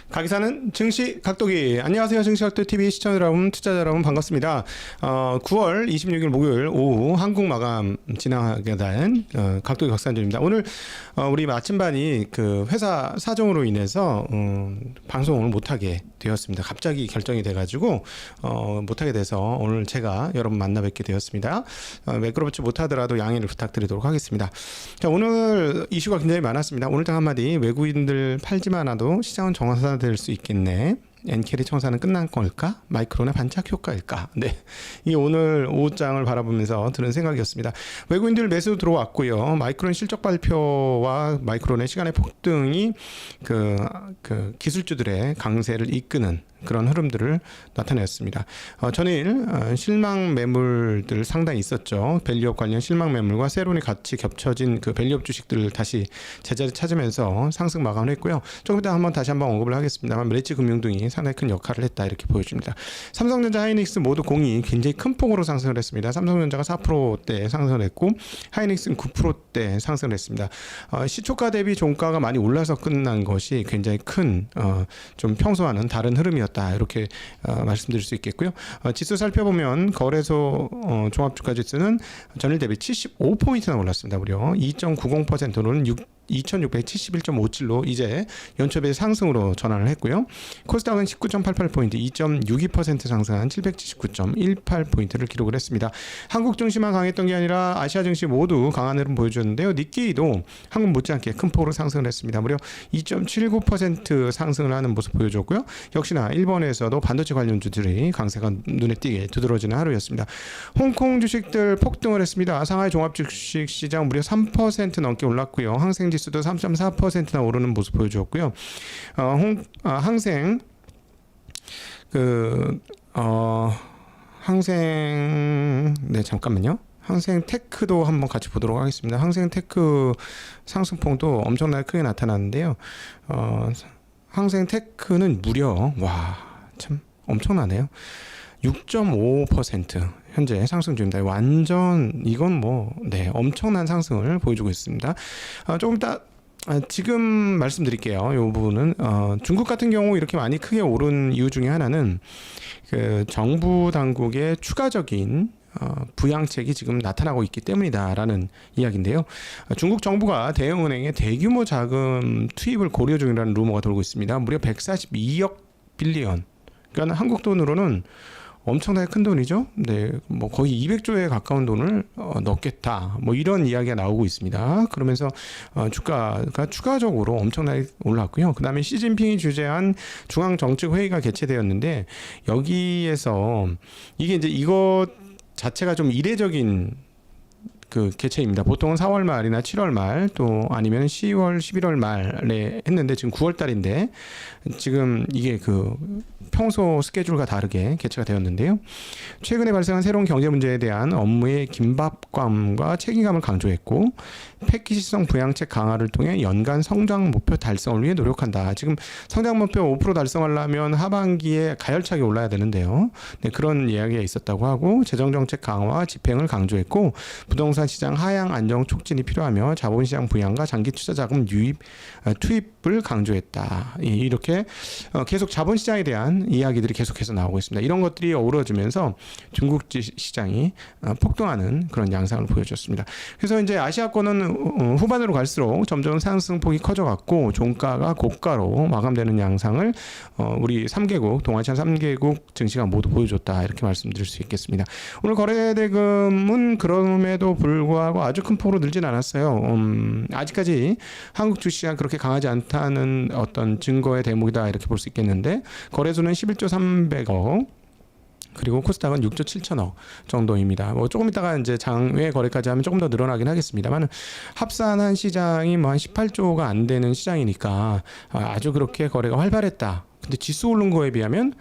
가기사는 증시 각도기. 안녕하세요. 증시 각도기 TV 시청자 여러분, 투자자 여러분 반갑습니다. 9월 26일 목요일 오후 한국 마감 진행하게 된 각도기 각산전입니다. 오늘 우리 마침반이 그 회사 사정으로 인해서 방송을 못하게 되었습니다. 갑자기 결정이 돼가지고 못하게 돼서 오늘 제가 여러분 만나 뵙게 되었습니다. 매끄럽지 못하더라도 양해를 부탁드리도록 하겠습니다. 자, 오늘 이슈가 굉장히 많았습니다. 오늘 딱 한마디, 외국인들 팔지만 않아도 시장은 정상화될 수 있겠네. 엔캐리 청산은 끝난 걸까? 마이크론의 반짝 효과일까? 네, 이 오늘 오후장을 바라보면서 드는 생각이었습니다. 외국인들 매수 들어왔고요. 마이크론 실적 발표와 마이크론의 시간의 폭등이 그 기술주들의 강세를 이끄는 그런 흐름들을 나타냈습니다. 전일 실망 매물들 상당히 있었죠. 밸류업 관련 실망 매물과 세론이 같이 겹쳐진 그 밸류업 주식들을 다시 제자리 찾으면서 상승 마감을 했고요. 조금 이따 다시 한번 언급을 하겠습니다만 렛지 금융 등이 상당히 큰 역할을 했다 이렇게 보여집니다. 삼성전자, 하이닉스 모두 공이 굉장히 큰 폭으로 상승을 했습니다. 삼성전자가 4%대 상승을 했고 하이닉스는 9%대 상승을 했습니다. 시초가 대비 종가가 많이 올라서 끝난 것이 굉장히 큰 좀 평소와는 다른 흐름이었다 이렇게 말씀드릴 수 있겠고요. 지수 살펴보면 거래소 종합주가 지수는 전일 대비 75포인트나 올랐습니다. 무려 2.90%는 2671.57로 이제 연초배 상승으로 전환을 했고요. 코스닥은 19.88포인트 2.62% 상승한 779.18포인트를 기록을 했습니다. 한국 증시만 강했던 게 아니라 아시아 증시 모두 강한 흐름 보여줬는데요. 니케이도 한국 못지않게 큰 폭으로 상승을 했습니다. 무려 2.79% 상승을 하는 모습 보여줬고요. 역시나 일본에서도 반도체 관련주들이 강세가 눈에 띄게 두드러지는 하루였습니다. 홍콩 주식들 폭등을 했습니다. 상하이 종합주식 시장 무려 3% 넘게 올랐고요. 항생 지수도 3.4%나 오르는 모습 보여주었고요. 잠깐만요. 항생 테크도 한번 같이 보도록 하겠습니다. 항생 테크 상승폭도 엄청나게 크게 나타났는데요. 항생 테크는 무려 참 엄청나네요. 6.5% 현재 상승 중입니다. 완전 이건 엄청난 상승을 보여주고 있습니다. 조금 이따 지금 말씀드릴게요. 이 부분은 중국 같은 경우 이렇게 많이 크게 오른 이유 중에 하나는 그 정부 당국의 추가적인 부양책이 지금 나타나고 있기 때문이다라는 이야기인데요. 중국 정부가 대형은행에 대규모 자금 투입을 고려 중이라는 루머가 돌고 있습니다. 무려 142억 빌리언. 그러니까 한국 돈으로는 엄청나게 큰 돈이죠. 네, 거의 200조에 가까운 돈을 넣겠다. 이런 이야기가 나오고 있습니다. 그러면서 주가가 추가적으로 엄청나게 올랐고요. 그 다음에 시진핑이 주재한 중앙정책회의가 개최되었는데 여기에서 이것 자체가 좀 이례적인 그 개최입니다. 보통은 4월 말이나 7월 말 또 아니면 10월, 11월 말에 했는데 지금 9월 달인데 지금 이게 그 평소 스케줄과 다르게 개최가 되었는데요. 최근에 발생한 새로운 경제 문제에 대한 업무의 긴박감과 책임감을 강조했고 패키지성 부양책 강화를 통해 연간 성장 목표 달성을 위해 노력한다. 지금 성장 목표 5% 달성하려면 하반기에 가열차게 올라야 되는데요. 네, 그런 이야기가 있었다고 하고 재정정책 강화 집행을 강조했고 부동산 시장 하향 안정 촉진이 필요하며 자본시장 부양과 장기 투자 자금 투입을 강조했다. 이렇게 계속 자본시장에 대한 이야기들이 계속해서 나오고 있습니다. 이런 것들이 어우러지면서 중국 시장이 폭등하는 그런 양상을 보여줬습니다. 그래서 이제 아시아권은 후반으로 갈수록 점점 상승폭이 커져갔고 종가가 고가로 마감되는 양상을 우리 3개국 동아시아 3개국 증시가 모두 보여줬다 이렇게 말씀드릴 수 있겠습니다. 오늘 거래대금은 그럼에도 불구하고 아주 큰 폭으로 늘진 않았어요. 아직까지 한국 주시장 그렇게 강하지 않다는 어떤 증거의 대목이다 이렇게 볼 수 있겠는데 거래소는 11조 300억 그리고 코스닥은 6조 7천억 정도입니다. 조금 이따가 이제 장외 거래까지 하면 조금 더 늘어나긴 하겠습니다만 합산한 시장이 한 18조가 안 되는 시장이니까 아주 그렇게 거래가 활발했다. 근데 지수 오른 거에 비하면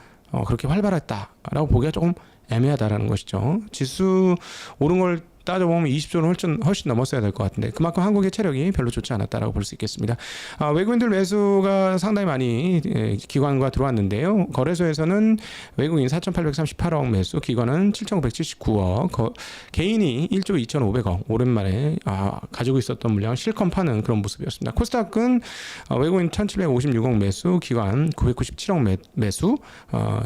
그렇게 활발했다라고 보기가 조금 애매하다라는 것이죠. 지수 오른 걸 따져보면 20조는 훨씬 넘었어야 될 것 같은데 그만큼 한국의 체력이 별로 좋지 않았다라고 볼 수 있겠습니다. 외국인들 매수가 상당히 많이 기관과 들어왔는데요. 거래소에서는 외국인 4,838억 매수, 기관은 7,979억, 개인이 1조 2,500억 오랜만에 가지고 있었던 물량을 실컷 파는 그런 모습이었습니다. 코스닥은 외국인 1,756억 매수, 기관 997억 매수,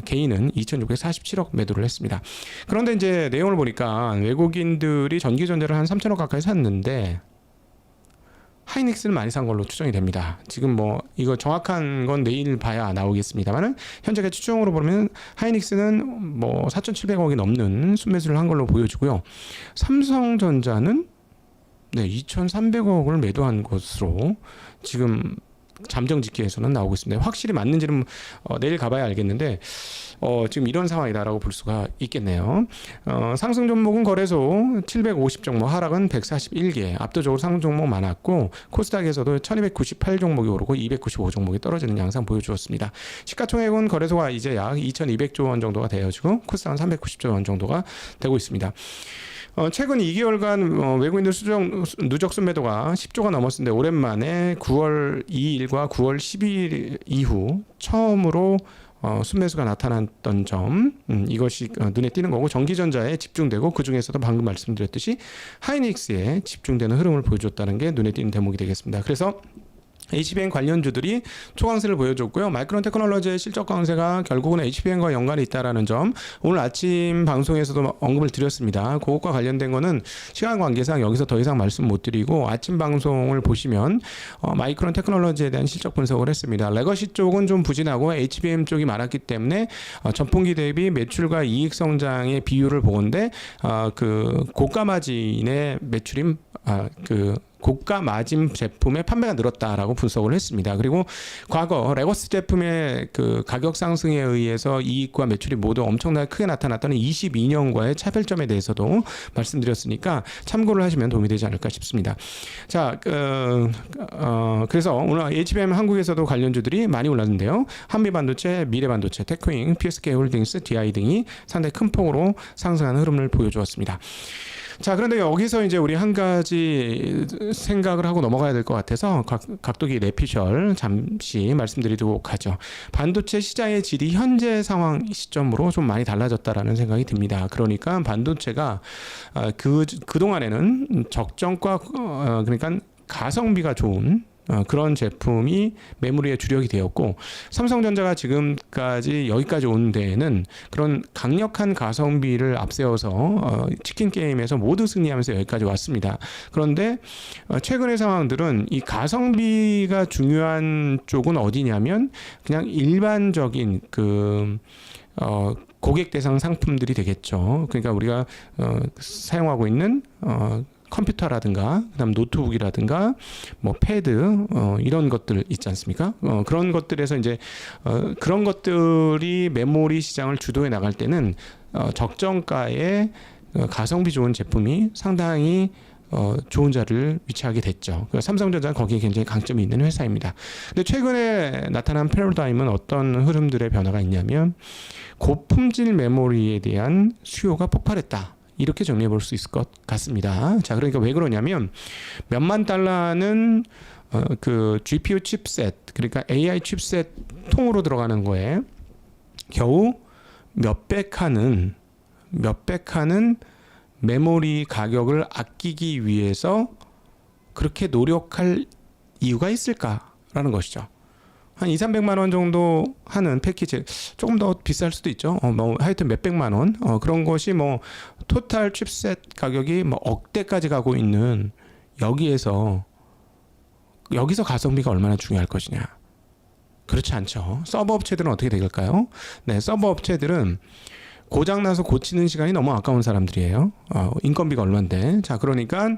개인은 2,647억 매도를 했습니다. 그런데 이제 내용을 보니까 외국인들이 전기전자를 한 3천억 가까이 샀는데 하이닉스를 많이 산 걸로 추정이 됩니다. 지금 뭐 이거 정확한 건 내일 봐야 나오겠습니다만은 현재의 추정으로 보면 하이닉스는 뭐 4,700억이 넘는 순매수를 한 걸로 보여지고요. 삼성전자는 2,300억을 매도한 것으로 지금 잠정직계에서는 나오고 있습니다. 확실히 맞는지는 내일 가봐야 알겠는데 지금 이런 상황이다라고 볼 수가 있겠네요. 상승 종목은 거래소 750 종목, 하락은 141개, 압도적으로 상승 종목 많았고 코스닥에서도 1298 종목이 오르고 295 종목이 떨어지는 양상 보여주었습니다. 시가총액은 거래소가 이제 약 2200조 원 정도가 되어지고 코스닥은 390조 원 정도가 되고 있습니다. 최근 2개월간 외국인들 누적 순매도가 10조가 넘었는데 오랜만에 9월 2일과 9월 12일 이후 처음으로 순매수가 나타났던 점, 이것이 눈에 띄는 거고 전기전자에 집중되고 그 중에서도 방금 말씀드렸듯이 하이닉스에 집중되는 흐름을 보여줬다는 게 눈에 띄는 대목이 되겠습니다. 그래서 HBM 관련주들이 초강세를 보여줬고요. 마이크론 테크놀로지의 실적 강세가 결국은 HBM과 연관이 있다라는 점 오늘 아침 방송에서도 언급을 드렸습니다. 그것과 관련된 거는 시간 관계상 여기서 더 이상 말씀 못 드리고 아침 방송을 보시면 마이크론 테크놀로지에 대한 실적 분석을 했습니다. 레거시 쪽은 좀 부진하고 HBM 쪽이 많았기 때문에 전분기 대비 매출과 이익 성장의 비율을 보건대 그 고가 마진의 매출인 고가 마진 제품의 판매가 늘었다라고 분석을 했습니다. 그리고 과거 레거시 제품의 그 가격 상승에 의해서 이익과 매출이 모두 엄청나게 크게 나타났다는 22년과의 차별점에 대해서도 말씀드렸으니까 참고를 하시면 도움이 되지 않을까 싶습니다. 자, 그래서 오늘 HBM 한국에서도 관련주들이 많이 올랐는데요. 한미반도체, 미래반도체, 테크윙, PSK홀딩스, DI 등이 상당히 큰 폭으로 상승하는 흐름을 보여주었습니다. 자, 그런데 여기서 이제 우리 한 가지 생각을 하고 넘어가야 될 것 같아서 각도기 내피셜 잠시 말씀드리도록 하죠. 반도체 시장의 질이 현재 상황 시점으로 좀 많이 달라졌다라는 생각이 듭니다. 그러니까 반도체가 그동안에는 적정가 그러니까 가성비가 좋은 그런 제품이 메모리의 주력이 되었고 삼성전자가 지금까지 여기까지 온 데에는 그런 강력한 가성비를 앞세워서 치킨 게임에서 모두 승리하면서 여기까지 왔습니다. 그런데 최근의 상황들은 이 가성비가 중요한 쪽은 어디냐면 그냥 일반적인 고객 대상 상품들이 되겠죠. 그러니까 우리가 사용하고 있는 컴퓨터라든가 그다음 노트북이라든가 뭐 패드 이런 것들 있지 않습니까? 그런 것들에서 이제 그런 것들이 메모리 시장을 주도해 나갈 때는 적정가의 가성비 좋은 제품이 상당히 좋은 자리를 위치하게 됐죠. 삼성전자는 거기에 굉장히 강점이 있는 회사입니다. 근데 최근에 나타난 패러다임은 어떤 흐름들의 변화가 있냐면 고품질 메모리에 대한 수요가 폭발했다. 이렇게 정리해 볼 수 있을 것 같습니다. 자, 그러니까 왜 그러냐면 몇만 달러는 그 GPU 칩셋, 그러니까 AI 칩셋 통으로 들어가는 거에 겨우 몇백 칸은 메모리 가격을 아끼기 위해서 그렇게 노력할 이유가 있을까라는 것이죠. 한 200~300만 원 정도 하는 패키지, 조금 더 비쌀 수도 있죠. 뭐 하여튼 몇백만 원, 그런 것이 뭐 토탈 칩셋 가격이 뭐 억대까지 가고 있는 여기서 가성비가 얼마나 중요할 것이냐? 그렇지 않죠. 서버 업체들은 어떻게 될까요? 네, 서버 업체들은 고장나서 고치는 시간이 너무 아까운 사람들이에요. 인건비가 얼만데. 자, 그러니까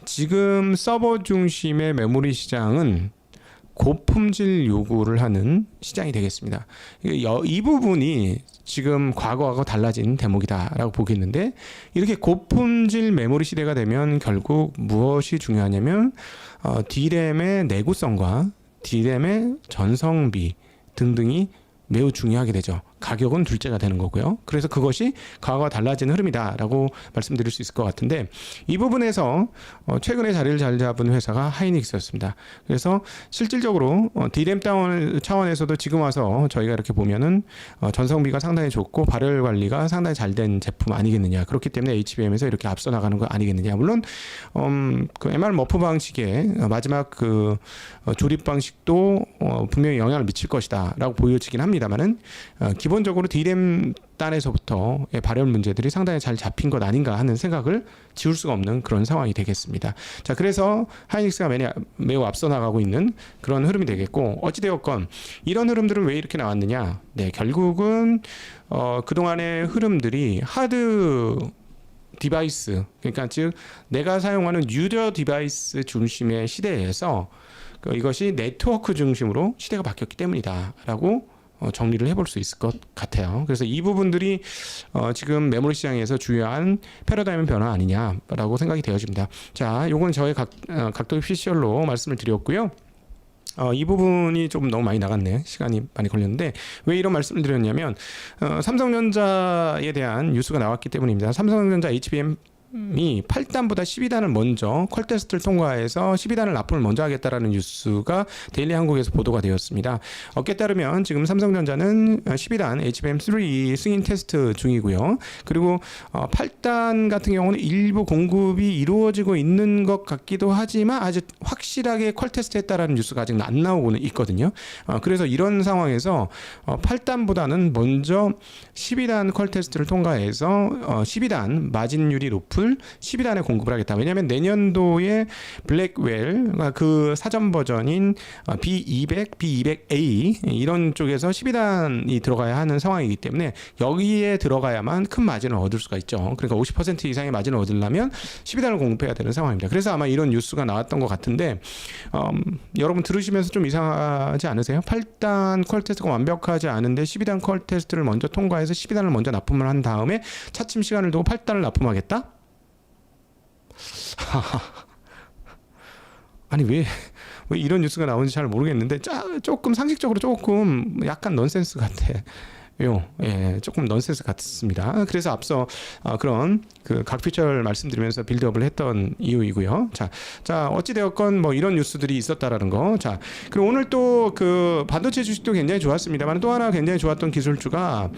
지금 서버 중심의 메모리 시장은 고품질 요구를 하는 시장이 되겠습니다. 이 부분이 지금 과거하고 달라진 대목이다라고 보겠는데, 이렇게 고품질 메모리 시대가 되면 결국 무엇이 중요하냐면 D램의 내구성과 D램의 전성비 등등이 매우 중요하게 되죠. 가격은 둘째가 되는 거고요. 그래서 그것이 과거와 달라진 흐름이다라고 말씀드릴 수 있을 것 같은데 이 부분에서 최근에 자리를 잘 잡은 회사가 하이닉스였습니다. 그래서 실질적으로 디램 차원에서도 지금 와서 저희가 이렇게 보면은 전성비가 상당히 좋고 발열 관리가 상당히 잘 된 제품 아니겠느냐. 그렇기 때문에 HBM에서 이렇게 앞서 나가는 거 아니겠느냐. 물론 그 MR 머프 방식의 마지막 그 조립 방식도 분명히 영향을 미칠 것이다라고 보여지긴 합니다만은 기본적으로 D램 단에서부터의 발열 문제들이 상당히 잘 잡힌 것 아닌가 하는 생각을 지울 수가 없는 그런 상황이 되겠습니다. 자, 그래서 하이닉스가 매우 앞서 나가고 있는 그런 흐름이 되겠고 어찌되었건 이런 흐름들은 왜 이렇게 나왔느냐? 네, 결국은 그동안의 흐름들이 하드 디바이스, 그러니까 즉 내가 사용하는 유저 디바이스 중심의 시대에서 이것이 네트워크 중심으로 시대가 바뀌었기 때문이다라고 정리를 해볼 수 있을 것 같아요. 그래서 이 부분들이 지금 메모리 시장에서 주요한 패러다임 변화 아니냐라고 생각이 되어집니다. 자, 요건 저의 각도 피셜로 말씀을 드렸고요. 이 부분이 좀 너무 많이 나갔네요. 시간이 많이 걸렸는데 왜 이런 말씀을 드렸냐면 삼성전자에 대한 뉴스가 나왔기 때문입니다. 삼성전자 HBM 이 8단보다 12단을 먼저 퀄 테스트를 통과해서 12단을 납품을 먼저 하겠다라는 뉴스가 데일리 한국에서 보도가 되었습니다. 어깨에 따르면 지금 삼성전자는 12단 HBM3 승인 테스트 중이고요. 그리고 8단 같은 경우는 일부 공급이 이루어지고 있는 것 같기도 하지만 아직 확실하게 퀄 테스트했다라는 뉴스가 아직 안 나오고는 있거든요. 그래서 이런 상황에서 8단보다는 먼저 12단 퀄 테스트를 통과해서 12단 마진율이 높은 12단에 공급을 하겠다. 왜냐하면 내년도에 블랙웰 그 사전 버전인 B200, B200A 이런 쪽에서 12단이 들어가야 하는 상황이기 때문에 여기에 들어가야만 큰 마진을 얻을 수가 있죠. 그러니까 50% 이상의 마진을 얻으려면 12단을 공급해야 되는 상황입니다. 그래서 아마 이런 뉴스가 나왔던 것 같은데 여러분 들으시면서 좀 이상하지 않으세요? 8단 퀄 테스트가 완벽하지 않은데 12단 퀄 테스트를 먼저 통과해서 12단을 먼저 납품을 한 다음에 차츰 시간을 두고 8단을 납품하겠다? 아니 왜 이런 뉴스가 나오는지 잘 모르겠는데 조금 상식적으로 조금 약간 넌센스 같아요. 예, 조금 넌센스 같습니다. 그래서 앞서 그런 그 각피처를 말씀드리면서 빌드업을 했던 이유이고요. 자 어찌 되었건 뭐 이런 뉴스들이 있었다라는 거. 자, 그리고 오늘 또 그 반도체 주식도 굉장히 좋았습니다만 또 하나 굉장히 좋았던 기술주가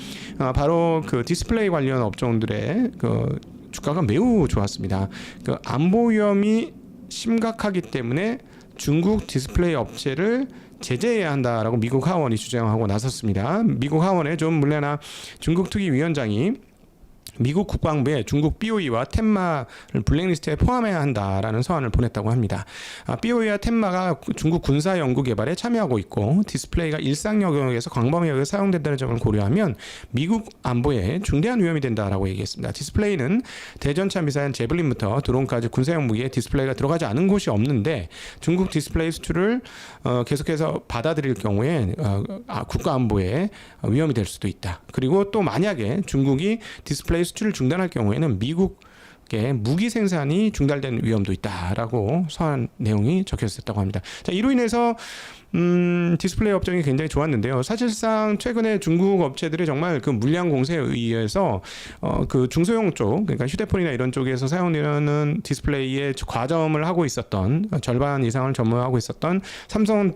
바로 그 디스플레이 관련 업종들의 그 주가가 매우 좋았습니다. 그 안보 위험이 심각하기 때문에 중국 디스플레이 업체를 제재해야 한다라고 미국 하원이 주장하고 나섰습니다. 미국 하원의 존 물레나 중국 특위 위원장이 미국 국방부에 중국 BOE와 텐마를 블랙리스트에 포함해야 한다라는 서한을 보냈다고 합니다. BOE와 텐마가 중국 군사 연구 개발에 참여하고 있고 디스플레이가 일상 영역에서 광범위하게 사용된다는 점을 고려하면 미국 안보에 중대한 위험이 된다라고 얘기했습니다. 디스플레이는 대전차 미사일 제블린부터 드론까지 군사용 무기에 디스플레이가 들어가지 않은 곳이 없는데 중국 디스플레이 수출을 계속해서 받아들일 경우에 국가 안보에 위험이 될 수도 있다. 그리고 또 만약에 중국이 디스플레이 수출을 중단할 경우에는 미국의 무기 생산이 중단된 위험도 있다라고 서한 내용이 적혀 있었다고 합니다. 자, 이로 인해서 디스플레이 업종이 굉장히 좋았는데요. 사실상 최근에 중국 업체들이 정말 그 물량 공세에 의해서 그 중소형 쪽, 그러니까 휴대폰이나 이런 쪽에서 사용되는 디스플레이에 과점을 하고 있었던 절반 이상을 점유하고 있었던 삼성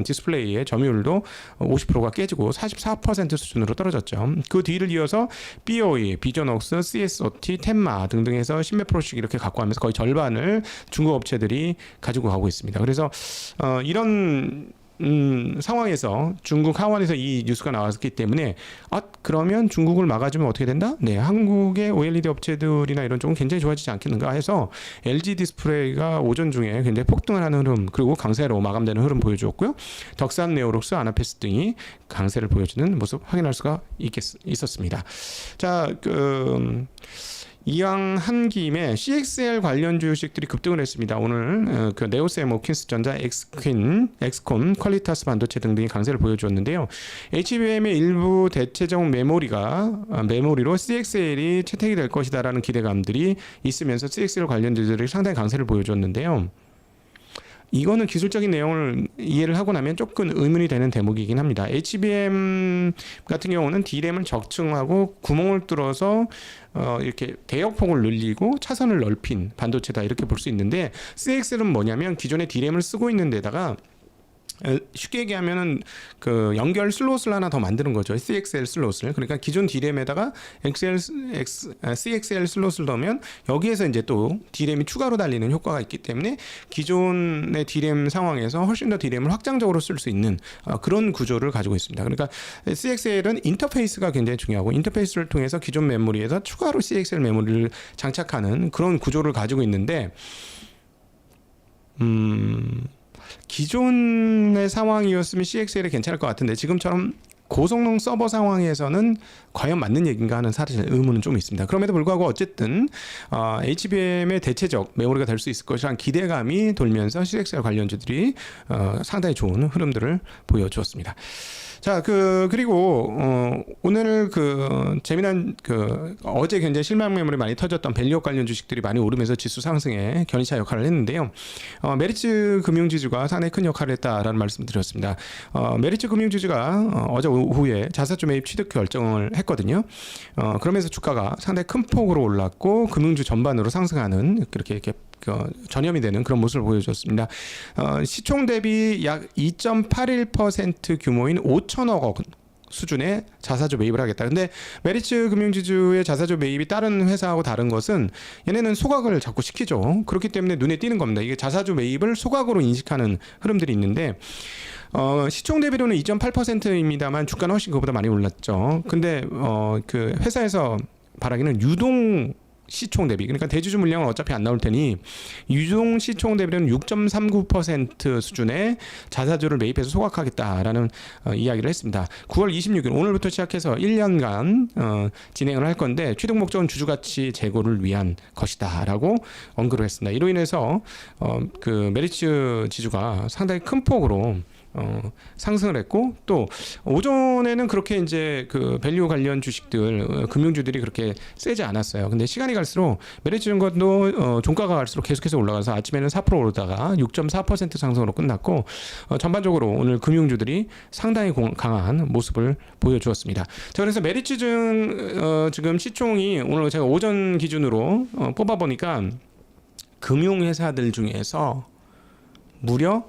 디스플레이의 점유율도 50%가 깨지고 44% 수준으로 떨어졌죠. 그 뒤를 이어서 BOE, 비전웍스, CSOT, 텐마 등등에서 10몇 프로씩 이렇게 갖고 가면서 거의 절반을 중국 업체들이 가지고 가고 있습니다. 그래서 이런 상황에서 중국 하원에서 이 뉴스가 나왔기 때문에 그러면 중국을 막아주면 어떻게 된다? 네, 한국의 OLED 업체들이나 이런 쪽은 굉장히 좋아지지 않겠는가 해서 LG 디스플레이가 오전 중에 굉장히 폭등을 하는 흐름 그리고 강세로 마감되는 흐름 보여주었고요. 덕산 네오록스, 아나페스 등이 강세를 보여주는 모습 확인할 수가 있었습니다. 자, 이왕 한 김에 CXL 관련 주식들이 급등을 했습니다. 오늘 그 네오셈, 오킨스전자, 엑스콘, 퀄리타스 반도체 등등이 강세를 보여주었는데요. HBM의 일부 대체적 메모리로 CXL이 채택이 될 것이다라는 기대감들이 있으면서 CXL 관련주들이 상당히 강세를 보여줬는데요. 이거는 기술적인 내용을 이해를 하고 나면 조금 의문이 되는 대목이긴 합니다. HBM 같은 경우는 D램을 적층하고 구멍을 뚫어서 이렇게 대역폭을 늘리고 차선을 넓힌 반도체다 이렇게 볼 수 있는데 CXL은 뭐냐면 기존의 D램을 쓰고 있는 데다가 쉽게 얘기하면은 그 연결 슬롯을 하나 더 만드는 거죠. CXL 슬롯을. 그러니까 기존 D램에다가 CXL 슬롯을 넣으면 여기에서 이제 또 D램이 추가로 달리는 효과가 있기 때문에 기존의 D램 상황에서 훨씬 더 D램을 확장적으로 쓸 수 있는 그런 구조를 가지고 있습니다. 그러니까 CXL은 인터페이스가 굉장히 중요하고 인터페이스를 통해서 기존 메모리에서 추가로 CXL 메모리를 장착하는 그런 구조를 가지고 있는데 기존의 상황이었으면 CXL이 괜찮을 것 같은데 지금처럼 고성능 서버 상황에서는 과연 맞는 얘기인가 하는 사실 의문은 좀 있습니다. 그럼에도 불구하고 어쨌든 HBM의 대체적 메모리가 될 수 있을 것이라는 기대감이 돌면서 CXL 관련주들이 상당히 좋은 흐름들을 보여주었습니다. 자, 그리고 오늘 재미난 어제 굉장히 실망 매물이 많이 터졌던 밸류업 관련 주식들이 많이 오르면서 지수 상승에 견인차 역할을 했는데요. 메리츠 금융지주가 상당히 큰 역할을 했다라는 말씀드렸습니다. 메리츠 금융지주가 어제 오후에 자사주 매입 취득 결정을 했거든요. 그러면서 주가가 상당히 큰 폭으로 올랐고 금융주 전반으로 상승하는 이렇게 전염이 되는 그런 모습을 보여줬습니다. 시총 대비 약 2.81% 규모인 5천억 원 수준의 자사주 매입을 하겠다. 근데 메리츠 금융지주의 자사주 매입이 다른 회사하고 다른 것은 얘네는 소각을 자꾸 시키죠. 그렇기 때문에 눈에 띄는 겁니다. 이게 자사주 매입을 소각으로 인식하는 흐름들이 있는데 시총 대비로는 2.8%입니다만 주가는 훨씬 그보다 많이 올랐죠. 근데 그 회사에서 바라기는 유동 시총 대비, 그러니까 대주주 물량은 어차피 안 나올 테니 유동 시총 대비는 6.39% 수준의 자사주를 매입해서 소각하겠다라는 이야기를 했습니다. 9월 26일 오늘부터 시작해서 1년간 진행을 할 건데 취득 목적은 주주가치 제고를 위한 것이다라고 언급을 했습니다. 이로 인해서 그 메리츠 지주가 상당히 큰 폭으로 상승을 했고 또 오전에는 그렇게 이제 그 밸류 관련 주식들 금융주들이 그렇게 세지 않았어요. 근데 시간이 갈수록 메리츠증권도 종가가 갈수록 계속해서 올라가서 아침에는 4% 오르다가 6.4% 상승으로 끝났고 전반적으로 오늘 금융주들이 상당히 강한 모습을 보여주었습니다. 자, 그래서 메리츠증 지금 시총이 오늘 제가 오전 기준으로 뽑아보니까 금융회사들 중에서 무려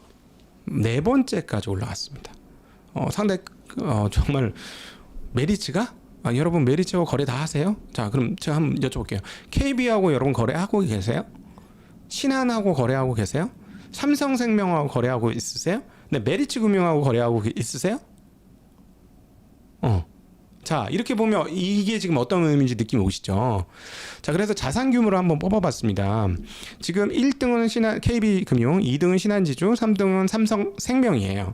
4번째까지 올라갔습니다. 상당히 정말 메리츠가 여러분 메리츠하고 거래 다 하세요? 자, 그럼 제가 한번 여쭤볼게요. KB하고 여러분 거래하고 계세요? 신한하고 거래하고 계세요? 삼성생명하고 거래하고 있으세요? 네, 메리츠 금융하고 거래하고 있으세요? 자, 이렇게 보면 이게 지금 어떤 의미인지 느낌이 오시죠? 자, 그래서 자산 규모를 한번 뽑아봤습니다. 지금 1등은 KB금융, 2등은 신한지주, 3등은 삼성생명이에요.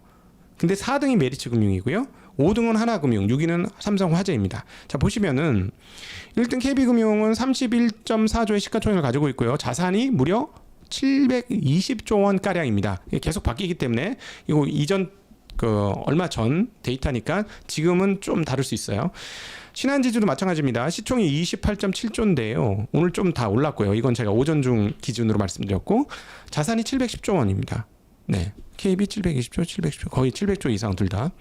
근데 4등이 메리츠금융이고요. 5등은 하나금융, 6위는 삼성화재입니다. 자, 보시면은 1등 KB금융은 31.4조의 시가총액을 가지고 있고요. 자산이 무려 720조 원 가량입니다. 이게 계속 바뀌기 때문에 이거 이전 얼마 전 데이터니까 지금은 좀 다를 수 있어요. 신한지주도 마찬가지입니다. 시총이 28.7조인데요. 오늘 좀 다 올랐고요. 이건 제가 오전 중 기준으로 말씀드렸고 자산이 710조 원입니다. 네, KB 720조, 710조 거의 700조 이상 둘 다.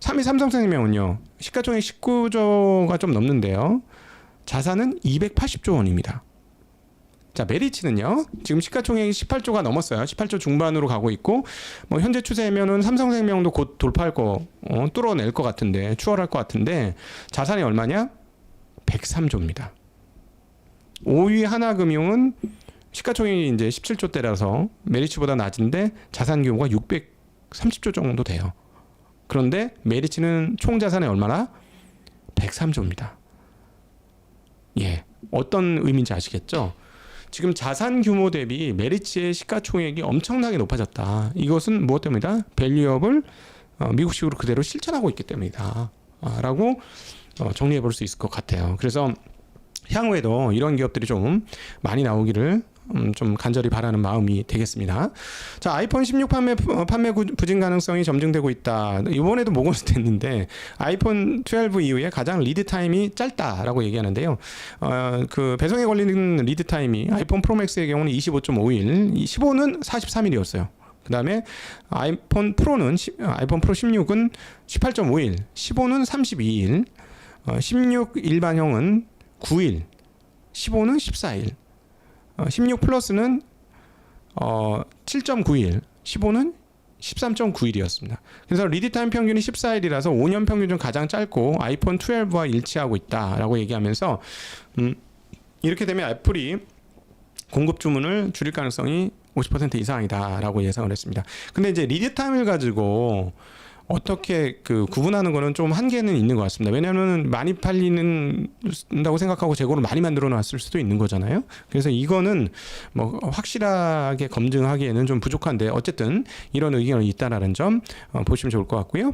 3위 삼성생명은요. 시가총액 19조가 좀 넘는데요. 자산은 280조 원입니다. 자, 메리츠는요. 지금 시가총액이 18조가 넘었어요. 18조 중반으로 가고 있고 뭐 현재 추세면은 삼성생명도 곧 돌파할 거 뚫어낼 것 같은데 추월할 것 같은데 자산이 얼마냐? 103조입니다. 5위 하나금융은 시가총액이 이제 17조대라서 메리츠보다 낮은데 자산 규모가 630조 정도 돼요. 그런데 메리츠는 총 자산이 얼마나? 103조입니다. 예, 어떤 의미인지 아시겠죠? 지금 자산 규모 대비 메리츠의 시가총액이 엄청나게 높아졌다. 이것은 무엇 때문이다? 밸류업을 미국식으로 그대로 실천하고 있기 때문이다. 라고 정리해 볼 수 있을 것 같아요. 그래서 향후에도 이런 기업들이 좀 많이 나오기를 좀 간절히 바라는 마음이 되겠습니다. 자, 아이폰 16 판매 부진 가능성이 점증되고 있다. 이번에도 모건스 됐는데 아이폰 12 이후에 가장 리드 타임이 짧다라고 얘기하는데요. 그 배송에 걸리는 리드 타임이 아이폰 프로맥스의 경우는 25.5일, 15는 43일이었어요. 그다음에 아이폰 프로 16은 18.5일, 15는 32일, 16 일반형은 9일, 15는 14일, 16 플러스는 7.9일, 15는 13.9일이었습니다. 그래서 리드타임 평균이 14일이라서 5년 평균 중 가장 짧고 아이폰 12와 일치하고 있다라고 얘기하면서 이렇게 되면 애플이 공급 주문을 줄일 가능성이 50% 이상이다라고 예상을 했습니다. 근데 이제 리드타임을 가지고 어떻게 구분하는 거는 좀 한계는 있는 것 같습니다. 왜냐하면 많이 팔린다고 생각하고 재고를 많이 만들어 놨을 수도 있는 거잖아요. 그래서 이거는 뭐 확실하게 검증하기에는 좀 부족한데 어쨌든 이런 의견이 있다라는 점 보시면 좋을 것 같고요.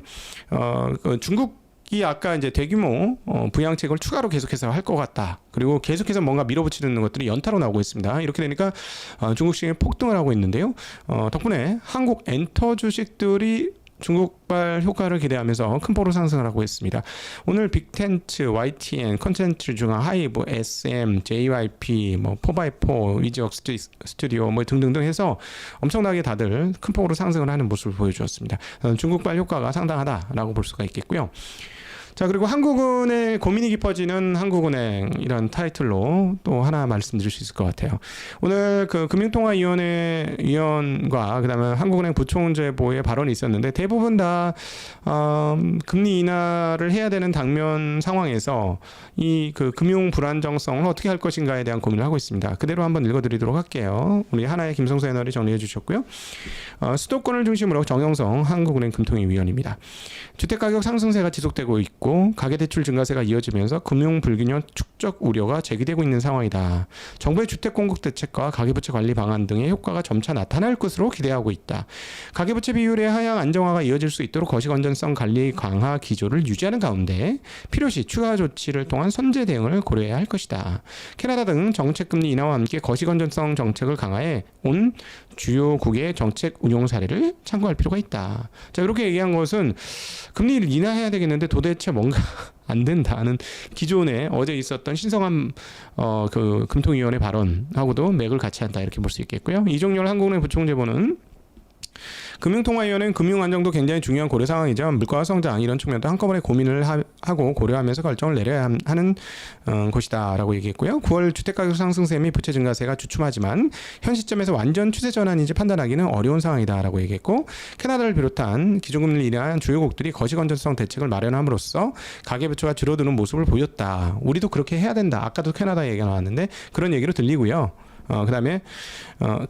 중국이 아까 이제 대규모 부양책을 추가로 계속해서 할 것 같다. 그리고 계속해서 뭔가 밀어붙이는 것들이 연타로 나오고 있습니다. 이렇게 되니까 중국 시장이 폭등을 하고 있는데요. 덕분에 한국 엔터 주식들이 중국발 효과를 기대하면서 큰 폭으로 상승을 하고 있습니다. 오늘 빅텐트, YTN, 컨텐츠 중앙, 하이브, SM, JYP, 뭐 4x4, 위지웍 스튜디오 뭐 등등등 해서 엄청나게 다들 큰 폭으로 상승을 하는 모습을 보여주었습니다. 중국발 효과가 상당하다라고 볼 수가 있겠고요. 자, 그리고 한국은행 고민이 깊어지는 한국은행 이런 타이틀로 또 하나 말씀드릴 수 있을 것 같아요. 오늘 금융통화위원회 위원과 그다음에 한국은행 부총재보의 발언이 있었는데 대부분 다 금리 인하를 해야 되는 당면 상황에서 이 금융 불안정성을 어떻게 할 것인가에 대한 고민을 하고 있습니다. 그대로 한번 읽어드리도록 할게요. 우리 하나의 김성수 애널이 정리해 주셨고요. 수도권을 중심으로 정영성 한국은행 금통위 위원입니다. 주택가격 상승세가 지속되고 있고 가계대출 증가세가 이어지면서 금융 불균형 축적 우려가 제기되고 있는 상황이다. 정부의 주택공급 대책과 가계부채 관리 방안 등의 효과가 점차 나타날 것으로 기대하고 있다. 가계부채 비율의 하향 안정화가 이어질 수 있도록 거시건전성 관리 강화 기조를 유지하는 가운데 필요시 추가 조치를 통한 선제 대응을 고려해야 할 것이다. 캐나다 등 정책금리 인하와 함께 거시건전성 정책을 강화해 온 주요국의 정책 운용 사례를 참고할 필요가 있다. 자, 이렇게 얘기한 것은 금리를 인하해야 되겠는데 도대체 뭔가 안 된다는 기존에 어제 있었던 신성한 금통위원회 발언하고도 맥을 같이 한다 이렇게 볼 수 있겠고요. 이종열 한국은행 부총재보는 금융통화위원회는 금융 안정도 굉장히 중요한 고려 상황이지만 물가 성장 이런 측면도 한꺼번에 고민을 하고 고려하면서 결정을 내려야 하는 것이다라고 얘기했고요. 9월 주택가격 상승세 및 부채 증가세가 주춤하지만 현 시점에서 완전 추세 전환인지 판단하기는 어려운 상황이다라고 얘기했고 캐나다를 비롯한 기준금리를 인한 주요국들이 거시건전성 대책을 마련함으로써 가계부채가 줄어드는 모습을 보였다. 우리도 그렇게 해야 된다. 아까도 캐나다 얘기가 나왔는데 그런 얘기로 들리고요. 그다음에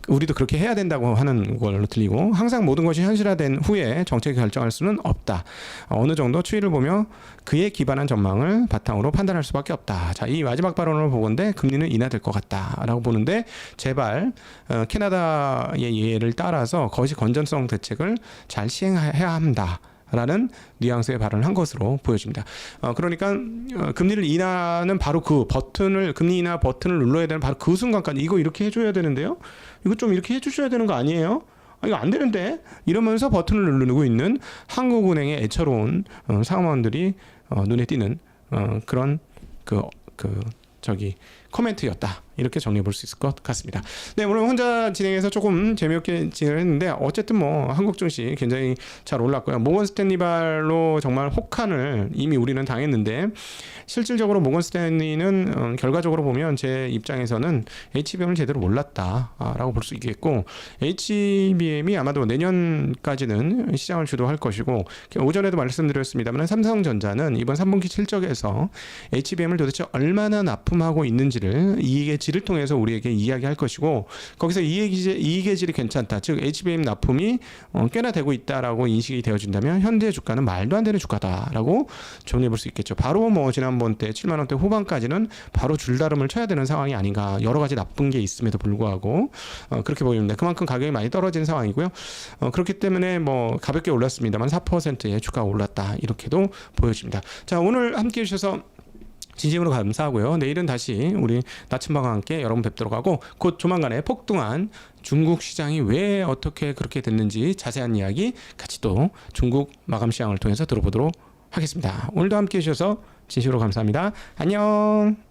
우리도 그렇게 해야 된다고 하는 걸로 들리고 항상 모든 것이 현실화된 후에 정책을 결정할 수는 없다. 어느 정도 추이를 보며 그에 기반한 전망을 바탕으로 판단할 수밖에 없다. 자, 이 마지막 발언을 보건대 금리는 인하될 것 같다라고 보는데 제발 캐나다의 예를 따라서 거시 건전성 대책을 잘 시행해야 한다. 라는 뉘앙스의 발언을 한 것으로 보여집니다. 그러니까 금리를 인하는 바로 금리 인하 버튼을 눌러야 되는 바로 그 순간까지 이거 이렇게 해줘야 되는데요. 이거 좀 이렇게 해주셔야 되는 거 아니에요? 이거 안 되는데 이러면서 버튼을 누르고 있는 한국은행의 애처로운 상황들이 눈에 띄는 그런 코멘트였다. 이렇게 정리해 볼 수 있을 것 같습니다. 네, 물론 혼자 진행해서 조금 재미없게 진행을 했는데 어쨌든 뭐 한국 증시 굉장히 잘 올랐고요. 모건 스탠리발로 정말 혹한을 이미 우리는 당했는데 실질적으로 모건 스탠리는 결과적으로 보면 제 입장에서는 HBM을 제대로 몰랐다라고 볼 수 있겠고 HBM이 아마도 내년까지는 시장을 주도할 것이고 오전에도 말씀드렸습니다만 삼성전자는 이번 3분기 실적에서 HBM을 도대체 얼마나 납품하고 있는지를 이익의 질을 통해서 우리에게 이야기할 것이고 거기서 이익의 질이 괜찮다. 즉 HBM 납품이 꽤나 되고 있다라고 인식이 되어진다면 현재 주가는 말도 안 되는 주가다라고 정리해 볼 수 있겠죠. 바로 뭐 지난번 때 7만 원대 후반까지는 바로 줄다름을 쳐야 되는 상황이 아닌가. 여러 가지 나쁜 게 있음에도 불구하고 그렇게 보입니다. 그만큼 가격이 많이 떨어진 상황이고요. 그렇기 때문에 뭐 가볍게 올랐습니다만 4%의 주가가 올랐다. 이렇게도 보여집니다. 자, 오늘 함께 해주셔서 진심으로 감사하고요. 내일은 다시 우리 나침반과 함께 여러분 뵙도록 하고 곧 조만간에 폭등한 중국 시장이 왜 어떻게 그렇게 됐는지 자세한 이야기 같이 또 중국 마감 시장을 통해서 들어보도록 하겠습니다. 오늘도 함께 해주셔서 진심으로 감사합니다. 안녕.